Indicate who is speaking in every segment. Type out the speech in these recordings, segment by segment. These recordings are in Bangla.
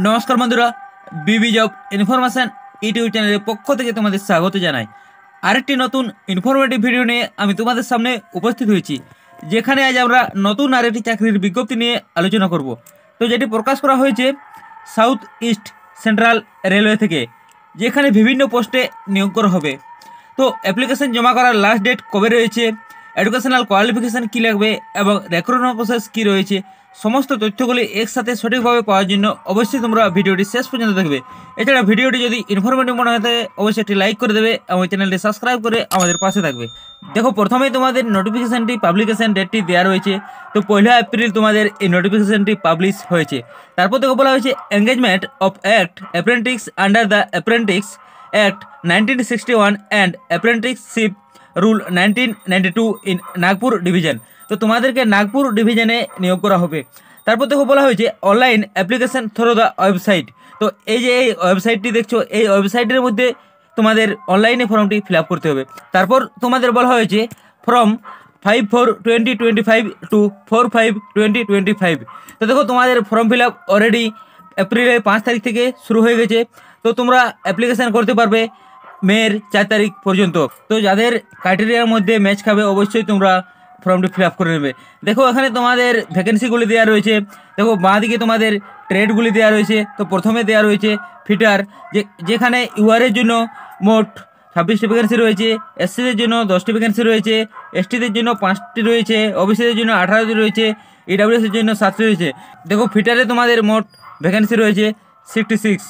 Speaker 1: নমস্কার বন্ধুরা, বিবি জব ইনফরমেশন ইউটিউব চ্যানেলের পক্ষ থেকে তোমাদের স্বাগত জানাই। আরেকটি নতুন ইনফরমেটিভ ভিডিও নিয়ে আমি তোমাদের সামনে উপস্থিত হয়েছি, যেখানে আজ আমরা নতুন আরেকটি চাকরির বিজ্ঞপ্তি নিয়ে আলোচনা করব। তো যেটি প্রকাশ করা হয়েছে সাউথ ইস্ট সেন্ট্রাল রেলওয়ে থেকে, যেখানে বিভিন্ন পোস্টে নিয়োগ করা হবে। তো অ্যাপ্লিকেশন জমা করার লাস্ট ডেট কবে রয়েছে, এডুকেশনাল কোয়ালিফিকেশান কী লাগবে এবং রিক্রুটমেন্ট প্রসেস কী রয়েছে, সমস্ত তথ্যগুলি একসাথে সঠিকভাবে পাওয়ার জন্য অবশ্যই তোমরা ভিডিওটি শেষ পর্যন্ত দেখবে। এছাড়া ভিডিওটি যদি ইনফরমেটিভ মনে হয়ে থাকে অবশ্যই একটি লাইক করে দেবে এবং চ্যানেলটি সাবস্ক্রাইব করে আমাদের পাশে থাকবে। দেখো, প্রথমেই তোমাদের নোটিফিকেশানটি পাবলিকেশন ডেটটি দেওয়া রয়েছে। তো 1 এপ্রিল তোমাদের এই নোটিফিকেশানটি পাবলিশ হয়েছে। তারপর দেখো বলা হয়েছে engagement of act apprentice under the apprentice act 1961 and apprenticeship rule 1992 in Nagpur division. তো তোমাদেরকে নাগপুর ডিভিশনে নিয়োগ করা হবে। তারপর দেখো বলা হয়েছে online application through the website. তো এই যে এই ওয়েবসাইটটি দেখছো, এই ওয়েবসাইটের মধ্যে তোমাদের অনলাইনে ফর্মটি ফিল আপ করতে হবে। তারপর তোমাদের বলা হয়েছে ফর্ম 5/4/2025 টু 4/5/2025। তো দেখো, তোমাদের ফর্ম ফিল আপ অলরেডি এপ্রিলের 5 তারিখ থেকে শুরু হয়ে গেছে। তো তোমরা অ্যাপ্লিকেশান করতে পারবে মের 4 তারিখ পর্যন্ত। তো যাদের ক্রাইটেরিয়ার মধ্যে ম্যাচ খাবে অবশ্যই তোমরা ফর্মটি ফিল আপ করে নেবে। দেখো, এখানে তোমাদের ভ্যাকেন্সিগুলি দেওয়া রয়েছে। দেখো, বাঁ দিকে তোমাদের ট্রেডগুলি দেওয়া রয়েছে। তো প্রথমে দেওয়া রয়েছে ফিটার, যেখানে ইউআরের জন্য মোট 26টি ভ্যাকেন্সি রয়েছে, এসসিদের জন্য 10টি ভ্যাকেন্সি রয়েছে, এসটিদের জন্য 5টি রয়েছে, ওবিসিদের জন্য 18টি রয়েছে, ইডাব্লিউএসের জন্য 7টি রয়েছে। দেখো, ফিটারে তোমাদের মোট ভ্যাকেন্সি রয়েছে 66।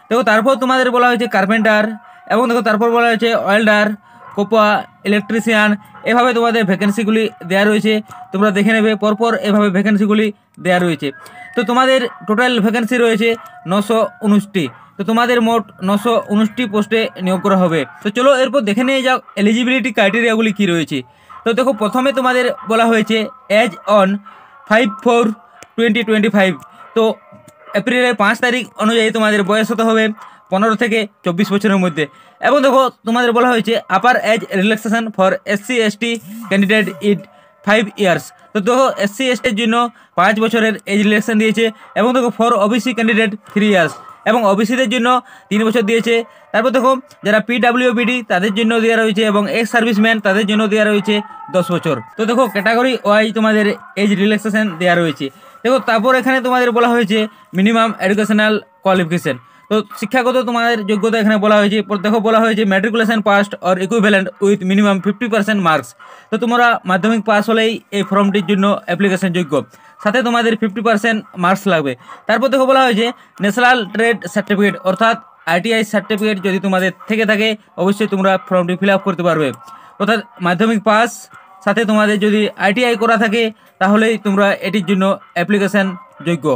Speaker 1: দেখো, তারপর তোমাদের বলা হয়েছে কার্পেন্টার, এবং দেখো তারপর বলা হয়েছে ওয়েল্ডার, কোপা, ইলেকট্রিশিয়ান। এভাবে তোমাদের ভ্যাকেন্সিগুলি দেওয়া রয়েছে, তোমরা দেখে নেবে। পরপর এভাবে ভ্যাকেন্সিগুলি দেওয়া রয়েছে। তো তোমাদের টোটাল ভ্যাকেন্সি রয়েছে 919টি। তো তোমাদের মোট 919টি পোস্টে নিয়োগ করা হবে। তো চলো এরপর দেখে নিয়ে যাও এলিজিবিলিটি ক্রাইটেরিয়াগুলি কী রয়েছে। তো দেখো, প্রথমে তোমাদের বলা হয়েছে এজ অন 5/4/2025। তো এপ্রিলের 5 তারিখ অনুযায়ী তোমাদের বয়স হতে হবে 15 থেকে 24 বছরের মধ্যে। এবং দেখো, তোমাদের বলা হয়েছে upper age relaxation for SC ST candidate it 5 years. তো দেখো, SC STর জন্য 5 বছরের এজ রিল্যাক্সেশন দিয়েছে। এবং দেখো, ফর OBC ক্যান্ডিডেট 3 ইয়ার্স, এবং ওবিসিদের জন্য 3 বছর দিয়েছে। তারপর দেখো, যারা PWBD তাদের জন্য দেওয়া রয়েছে, এবং এক্স সার্ভিসম্যান তাদের জন্য দেওয়া রয়েছে 10 বছর। তো দেখো, ক্যাটাগরি ওয়াইজ তোমাদের এজ রিল্যাক্সেশন দেওয়া রয়েছে। দেখো, তারপর এখানে তোমাদের বলা হয়েছে মিনিমাম এডুকেশনাল কোয়ালিফিকেশন। তো শিক্ষাগত তোমাদের যোগ্যতা এখানে বলা হয়েছে। দেখো, বলা হয়েছে matriculation past or equivalent with minimum 50% marks. তো তোমরা মাধ্যমিক পাস হলেই এই ফর্মটির জন্য অ্যাপ্লিকেশন যোগ্য, সাথে তোমাদের 50% মার্কস লাগবে। তারপর দেখো বলা হয়েছে ন্যাশনাল ট্রেড সার্টিফিকেট, অর্থাৎ ITI সার্টিফিকেট যদি তোমাদের থেকে থাকে অবশ্যই তোমরা ফর্মটি ফিল আপ করতে পারবে। অর্থাৎ মাধ্যমিক পাস সাথে তোমাদের যদি ITI করা থাকে তাহলেই তোমরা এটির জন্য অ্যাপ্লিকেশান যোগ্য।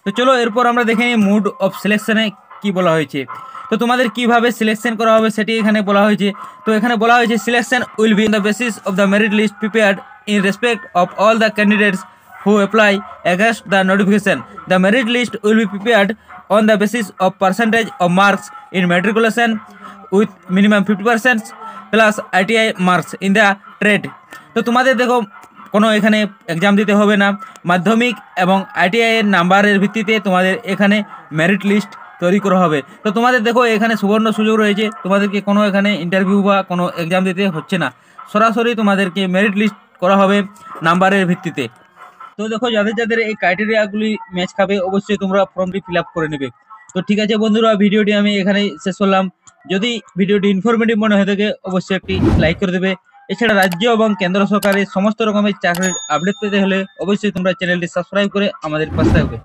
Speaker 1: তো চলো এরপর আমরা দেখে নিই মুড অফ সিলেকশনে কি বলা হয়েছে। তো তোমাদের কিভাবে সিলেকশন করা হবে সেটি এখানে বলা হয়েছে। তো এখানে বলা হয়েছে selection will be on the basis of the merit list prepared in respect of all the candidates who apply against the notification. The merit list will be prepared on the basis of percentage of marks in matriculation with minimum 50% plus ITI marks in the trade. তো তোমাদের দেখো, কোনো এখানে এক্সাম দিতে হবে না। মাধ্যমিক এবং ITI এর নাম্বারের ভিত্তিতে তোমাদের এখানে মেরিট লিস্ট তৈরি করা হবে। তো তোমাদের দেখো, এখানে সুবর্ণ সুযোগ রয়েছে, তোমাদেরকে কোনো এখানে ইন্টারভিউ বা কোনো এক্সাম দিতে হচ্ছে না, সরাসরি তোমাদেরকে মেরিট লিস্ট করা হবে নাম্বারের ভিত্তিতে। তো দেখো, যাদের যাদের এই ক্রাইটেরিয়াগুলি ম্যাচ খাবে অবশ্যই তোমরা ফর্মটি ফিল আপ করে নেবে। তো ঠিক আছে বন্ধুরা, ভিডিওটি আমি এখানেই শেষ করলাম। যদি ভিডিওটি ইনফরমেটিভ মনে হয়ে থাকে অবশ্যই একটি লাইক করে দেবে। এছাড়া রাজ্য এবং কেন্দ্র সরকারের সমস্ত রকমের চাকরির আপডেট পেতে হলে অবশ্যই তোমরা চ্যানেলটি সাবস্ক্রাইব করে আমাদের পাশে থাকবে।